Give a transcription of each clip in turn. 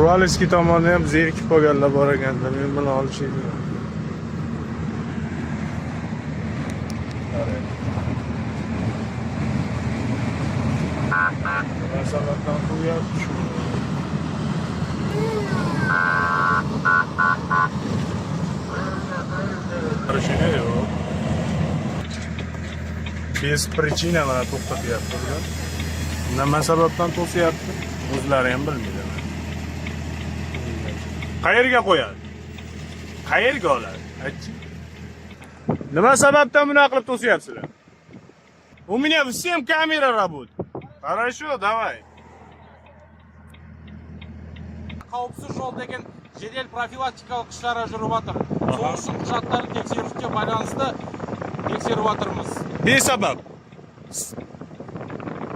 Uralskiy tomonda ham zerikib qolganlar bor ekanda, men bilan olishaydi. Sabahdan qo'yapti shu. Qarashinglar yo'q. Bez причина mana to'xtatyapti bular. Nima sababdan to'sayapti? O'zlari ham bilmaydi. Qayerga qo'yadi? Qayerga oladi? Aytchi. Nima sababdan bunaqa qilib to'sayapsizlar? У меня всем камера работает. Хорошо, давай. Qavubsiz yo'l degan jadal profilaktikalik ishlari yurib жатыр. So'ng uchun hujjatlarni tekshirishga байланысты tekshirib жатырмыз. Besabab.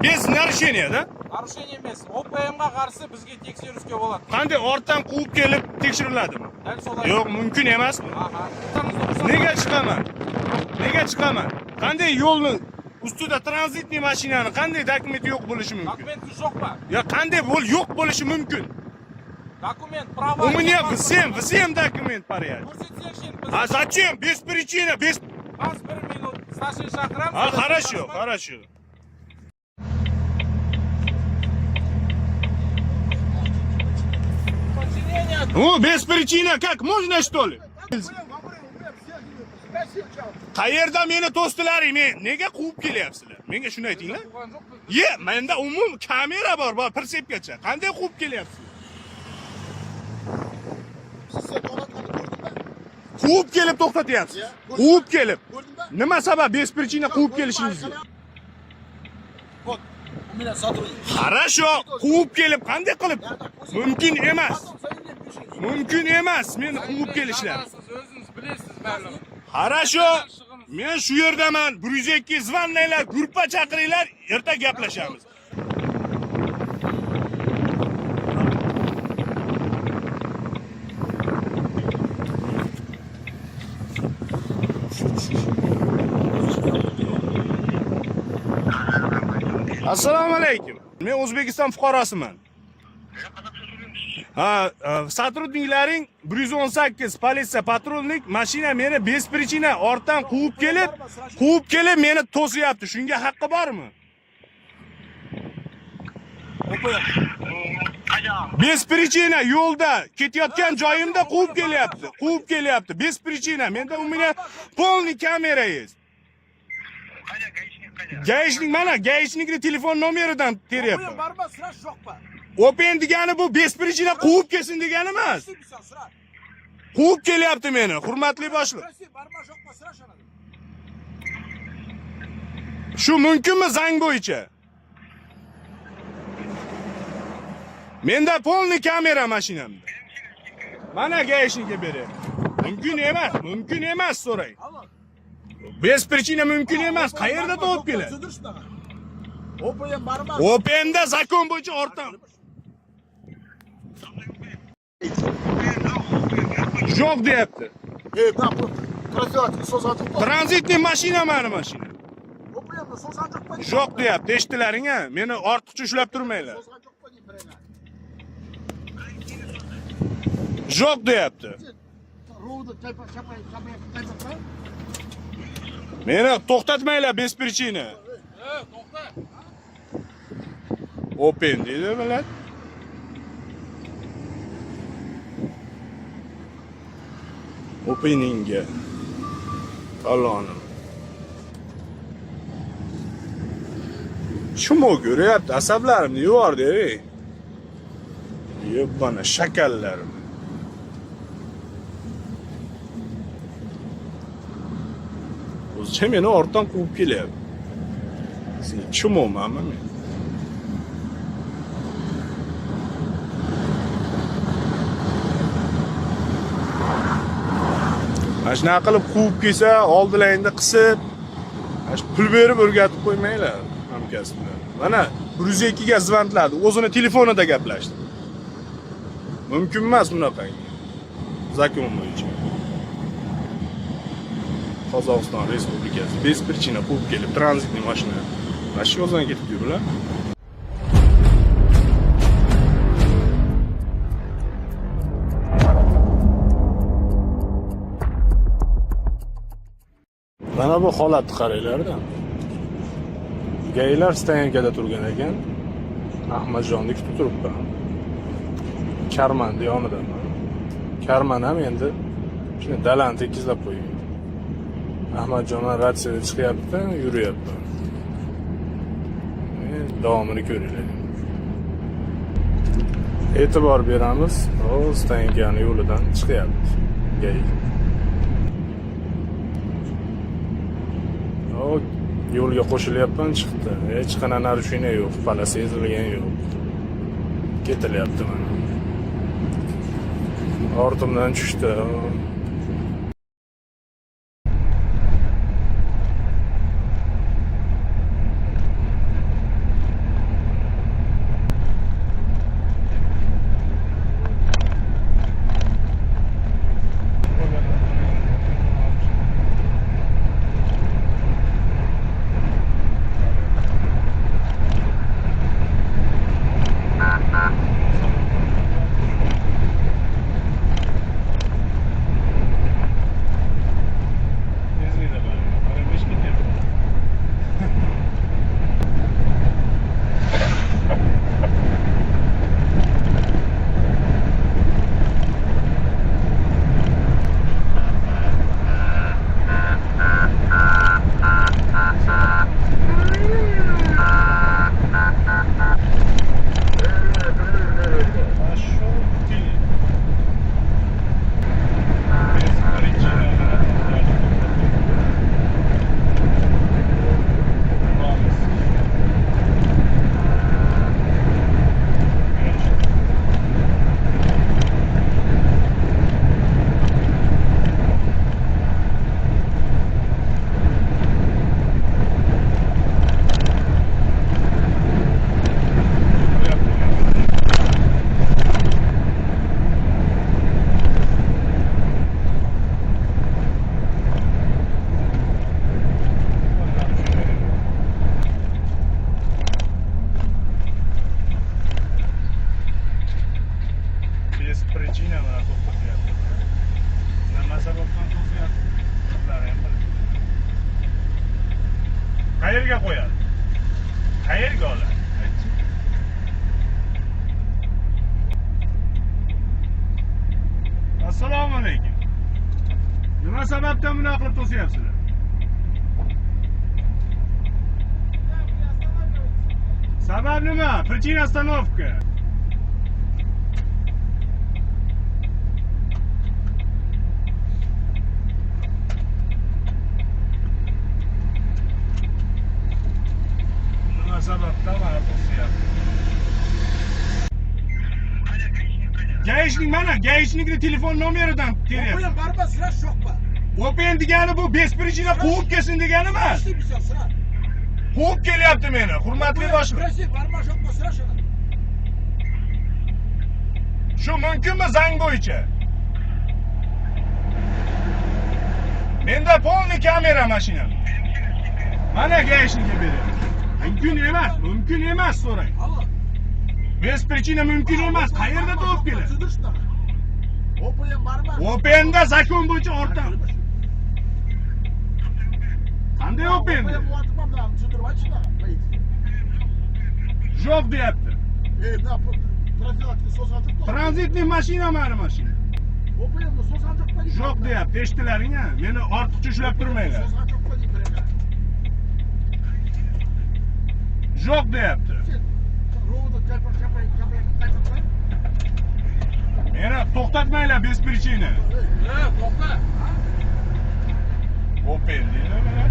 Без нарушения, да? Нарушение emas. OPMga qarshi bizga tekshirishga bo'ladi. Qanday ortdan quvib kelib tekshiriladimi? Dal solay. Yo'q, mumkin emasmi? Aha. Nega chiqaman? Nega chiqaman? Qanday yo'lni ustida tranzitniy mashinani qanday dokumenti yo'q bo'lishi mumkin? Dokumenti yo'qmi? Ya qanday yo'q bo'lishi mumkin? Dokument, права. У меня всем документ порядок. Ko'rsatsangiz biz. А зачем? Без причины, без... Az 1 minut stashin chaqiramiz. А, хорошо, хорошо. Ну, без причины, как можно, что ли? Qayerda meni do'stlaring, men nega quvib kelyapsizlar? Menga shuni aytinglar. Ye, menda umum kamera bor, persepgacha. Qanday quvib kelyapsiz? Quvib kelib to'xtatyapsiz. Quvib kelib. Nima sabab bez причина quvib kelishingizga? У меня сотрудник. Хорошо, quvib kelib qanday qilib? Mumkin emas. Mumkin emas meni quvib kelishlar. Siz o'zingiz bilasiz, ma'lum. Хорошо. Men shu yerdaman. 102 zvonnaylar, gruppa chaqiringlar, erta gaplashamiz. Assalomu alaykum. Men O'zbekiston fuqarosiman. Ha, sotrudniklaring 118 politsiya patrulnik mashina meni bez причина ortdan quvib kelib meni to'siyapti. Shunga haqqi bormi? Bez причина yo'lda ketayotgan joyimda quvib kelyapti. Bez причина. Menda u meni полный kamera есть. Гаишник mana, гаишникning telefon nomeridan teryapman. Barba sıra yo'qmi? Open degani bu bez причина quvib kelsin degani emas. Quvib kelyapti meni, hurmatli boshliq. Barba yo'qmi? Sıra shonadi. Shu mumkinmi zang bo'yicha? Menda полный kamera mashinamda. Mana гаишникka beryapman. Mumkin emas so'rang. Bez причина mumkin emas. Qayerda topib keladi? OPM barba. OPMda zakon bo'yicha ortdan. Yo'q deyapti. Tranzitniy mashina mani mashina. OPM so'zanchiqmi? Yo'q deyapti. Eshitdilaring-a? Meni ortiqcha ushlab turmanglar. Yo'q deyapti. Meni to'xtatmanglar bez причина. To'xta. Open deydi millat. Openingga. Tallonim. Shimo ko'ryapti, asablarimni yubordi, ey. Yo'qbana shakallarim. O'zicha meni ortdan quvib kelyapti. Sen chimomanmi men? Mana shunaqa qilib quvib kelsa, oldilaringda qisib, pul berib o'rgatib qo'ymanglar hamkasblar. Mana 102 ga zvontladi, o'zini telefonida gaplashdi. Mumkin emas bunaqa. Zakon bo'yicha. Qozog'iston Respublikasi bez причина quvib kelib tranzitniy mashina. Mana shu yo'ldan ketib yurlar. Mana bu holatni qaranglar-da. Gaylar stoyankada turgan ekan. Ahmadjonni kutib turibman. Karmanni yonidaman. Karman ham endi shuni dalani tekizlab qo'ygan. Ahmadjon ratsiyada chiqyapti, yuryapti. Davomini ko'ringlar. E'tibor beramiz. O stoyankani yo'lidan chiqyapti. Gay. O yo'lga qo'shilyapman, chiqdi. Hech qanaqa narushina yo'q, palasi ezilgan yo'q. Ketilyapti mana. Ortimdan tushdi. Без причины mana to'xtatyapti. Nima sababdan to'xtatyapti? Qayerga qo'yadi? Qayerga oladi? Assalomu alaykum. Nima sababdan bunaqa qilib to'syapsizlar? Sabab nima? Причина остановка. Sababdan mana to'syapti. Gaishning mana, Gaishning telefon nomeridan teryapti. O'payam baribir sirash yo'qmi? O'payin degani bu besprijina quvib kelsin degani emas. Quvib kelyapti meni, hurmatli boshliq. Birasi baribir yo'qmi sirash uni? Shu mumkinmi zang bo'yicha? Menda polni kamera mashina. Mana Gaishniga beryapti. Mümkün emas so'rang. Bez prичина mümkün emas. Qayerda topib keladi? O'payam baribir. O'penda zakon bo'yicha ortda. Qanday o'pen? Yo'q deyapti. Tranzitli mashina mani mashina. Yo'q deyapti. Eshitilaring-a? Meni ortiqcha ushlab turmanglar. Yo'q deyapti. Meni to'xtatmanglar bez prичина. To'xta. O'pen deydi mana.